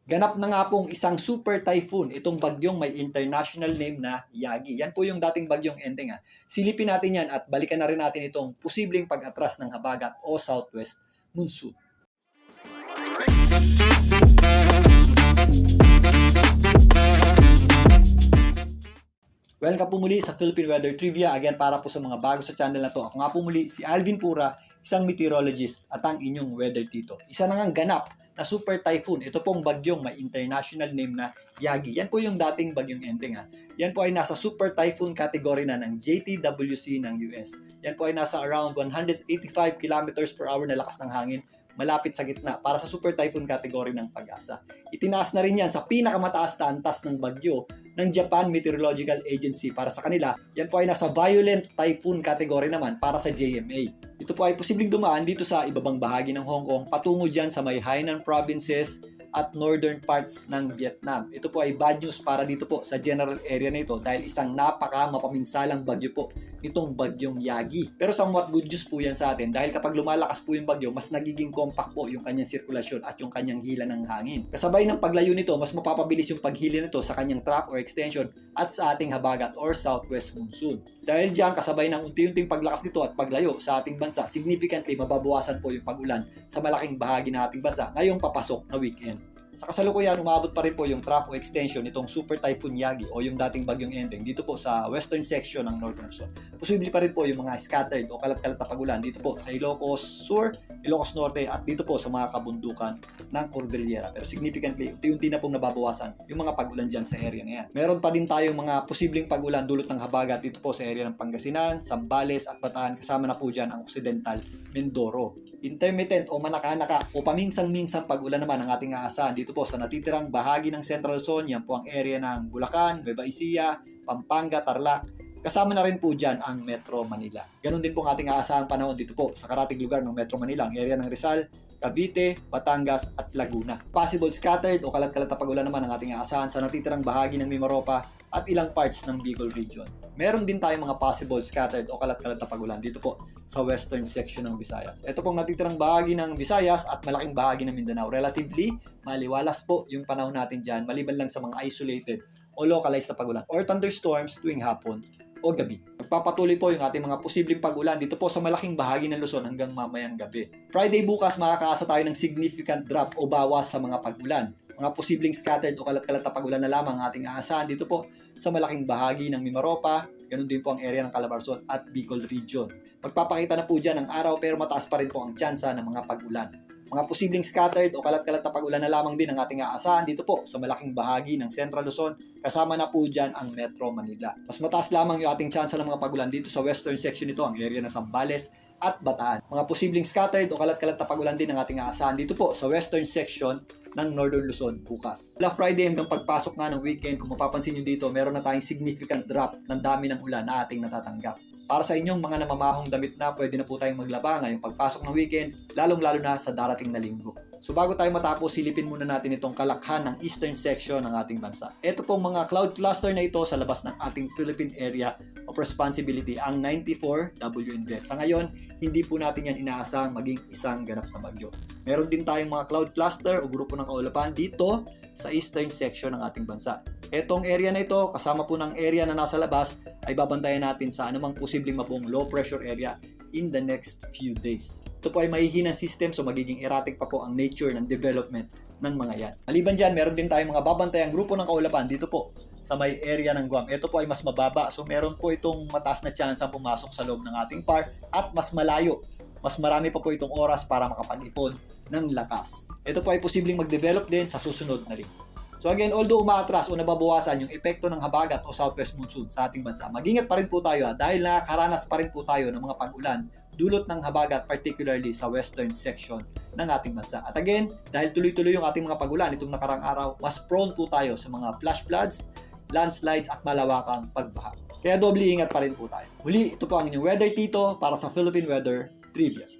Ganap na nga pong isang super typhoon itong bagyong may international name na Yagi. Yan po yung dating bagyong Enteng. Silipin natin yan at balikan na rin natin itong posibleng pag-atras ng habagat o southwest monsoon. Welcome po muli sa Philippine Weather Trivia. Again, para po sa mga bago sa channel na to. Ako nga po muli si Alvin Pura, isang meteorologist at ang inyong weather tito. Isa na ngang ganap na super typhoon. Ito pong bagyong may international name na Yagi. Yan po yung dating bagyong Enteng. Yan po ay nasa super typhoon category na ng JTWC ng US. Yan po ay nasa around 185 kilometers per hour na lakas ng hangin, malapit sa gitna para sa super typhoon category ng Pag-asa. Itinaas na rin yan sa pinakamataas na antas ng bagyo ng Japan Meteorological Agency para sa kanila. Yan po ay nasa violent typhoon category naman para sa JMA. Ito po ay posibleng dumaan dito sa ibabang bahagi ng Hong Kong patungo dyan sa may Hainan provinces at northern parts ng Vietnam. Ito po ay bad news para dito po sa general area na ito dahil isang mapaminsalang bagyo po itong bagyong Yagi. Pero somewhat good news po yan sa atin dahil kapag lumalakas po yung bagyo, mas nagiging compact po yung kanyang sirkulasyon at yung kanyang hila ng hangin. Kasabay ng paglayo nito, mas mapapabilis yung paghila nito sa kanyang track or extension at sa ating habagat or southwest monsoon. Dahil diyan, kasabay ng unti-unting paglakas nito at paglayo sa ating bansa, significantly mababawasan po yung pag-ulan sa malaking bahagi ng ating bansa ngayong papasok na weekend. Sa kasalukuyan, umabot pa rin po yung track o extension nitong Super Typhoon Yagi o yung dating bagyong Enteng dito po sa western section ng Northern Luzon. Posible pa rin po yung mga scattered o kalat-kalat na pag-ulan dito po sa Ilocos Sur, Ilocos Norte at dito po sa mga kabundukan ng Cordillera. Pero significantly, unti-unti na pong nababawasan yung mga pag-ulan dyan sa area na yan. Meron pa din tayong mga posibleng pag-ulan dulot ng habagat dito po sa area ng Pangasinan, Zambales at Bataan. Kasama na po dyan ang Occidental Mindoro. Intermittent o manaka-naka o paminsang-minsang pag-ulan naman ang ating aasahan dito po sa natitirang bahagi ng Central Luzon. Yan po ang area ng Bulacan, Nueva Ecija, Pampanga, Tarlac. Kasama na rin po dyan ang Metro Manila. Ganon din po ang ating aasahang panahon dito po sa karatig lugar ng Metro Manila, ang area ng Rizal, Cavite, Batangas at Laguna. Possible scattered o kalat-kalat na pag-ulan naman ang ating aasahan sa natitirang bahagi ng Mimaropa at ilang parts ng Bicol region. Meron din tayong mga possible scattered o kalat-kalat na pag-ulan dito po sa western section ng Visayas. Ito pong natitirang bahagi ng Visayas at malaking bahagi ng Mindanao. Relatively, maliwalas po yung panahon natin dyan, maliban lang sa mga isolated o localized na pag-ulan or thunderstorms tuwing hapon o gabi. Magpapatuloy po yung ating mga posibleng pag-ulan dito po sa malaking bahagi ng Luzon hanggang mamayang gabi. Friday bukas, makakaasa tayo ng significant drop o bawas sa mga pag-ulan. Mga posibleng scattered o kalat-kalat na pag-ulan na lamang ang ating aasahan dito po sa malaking bahagi ng Mimaropa, ganun din po ang area ng Calabarzon at Bicol region. Magpapakita na po dyan ang araw pero mataas pa rin po ang tsansa ng mga pag-ulan. Mga posibleng scattered o kalat-kalat na pag-ulan na lamang din ang ating aasahan dito po sa malaking bahagi ng Central Luzon, kasama na po dyan ang Metro Manila. Mas mataas lamang yung ating tsansa ng mga pag-ulan dito sa western section nito, ang area ng Zambales at Bataan. Mga posibleng scattered o kalat-kalat na pag-ulan din ang ating aasahan dito po sa western section ng Northern Luzon bukas. Mula Friday hanggang pagpasok nga ng weekend, kung mapapansin nyo dito, meron na tayong significant drop ng dami ng ulan na ating natatanggap. Para sa inyong mga namamahong damit na, pwede na po tayong maglaba ngayong pagpasok ng weekend, lalong-lalo na sa darating na linggo. So bago tayo matapos, silipin muna natin itong kalakhan ng eastern section ng ating bansa. Ito pong mga cloud cluster na ito sa labas ng ating Philippine Area of Responsibility, ang 94 WNBS. Sa ngayon, hindi po natin yan inaasang maging isang ganap na bagyo. Meron din tayong mga cloud cluster o grupo ng kaulapan dito sa eastern section ng ating bansa. Etong area na ito, kasama po ng area na nasa labas, ay babantayan natin sa anumang posibleng mapong low pressure area in the next few days. Ito po ay mahihinang system, so magiging erratic pa po ang nature ng development ng mga yan. Maliban dyan, meron din tayong mga babantayang grupo ng kaulapan dito po sa may area ng Guam. Ito po ay mas mababa, so meron po itong mataas na chance ang pumasok sa loob ng ating par at mas malayo. Mas marami pa po itong oras para makapag-ipon ng lakas. Ito po ay posibleng mag-develop din sa susunod na linggo. So again, although umaatras o nababawasan yung epekto ng habagat o southwest monsoon sa ating bansa, mag-ingat pa rin po tayo dahil nakakaranas pa rin po tayo ng mga pag-ulan dulot ng habagat, particularly sa western section ng ating bansa. At again, dahil tuloy-tuloy yung ating mga pag-ulan itong nakarang araw, mas prone po tayo sa mga flash floods, landslides at malawakang pagbaha. Kaya doble ingat pa rin po tayo. Muli, ito po ang inyong weather tito para sa Philippine Weather Trivia.